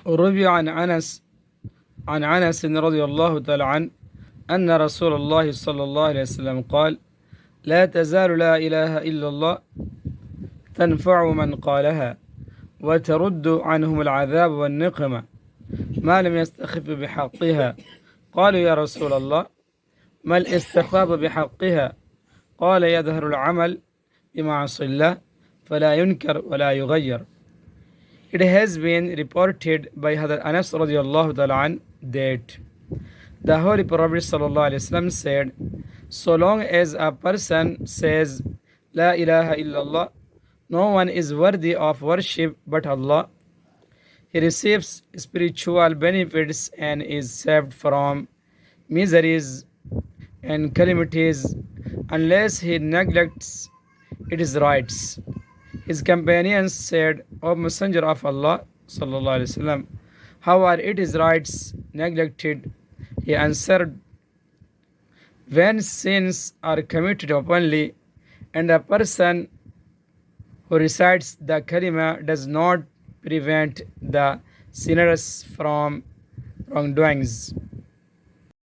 روي عن أنس رضي الله تعالى عنه أن رسول الله صلى الله عليه وسلم قال: لا تزال لا إله إلا الله تنفع من قالها وترد عنهم العذاب والنقمة ما لم يستخف بحقها. قالوا: يا رسول الله، ما الاستخفاف بحقها؟ قال: يظهر العمل بمعصية الله فلا ينكر ولا يغير. It has been reported by Hadrat Anas radiallahu ta'ala an that the Holy Prophet sallallahu alaihi wasallam said, so long as a person says La ilaha illallah, no one is worthy of worship but Allah, he receives spiritual benefits and is saved from miseries and calamities unless he neglects its rights. His companions said, O Messenger of Allah, sallallahu alaihi wasallam, how are its rights neglected? He answered, when sins are committed openly and a person who recites the kalima does not prevent the sinners from wrongdoings.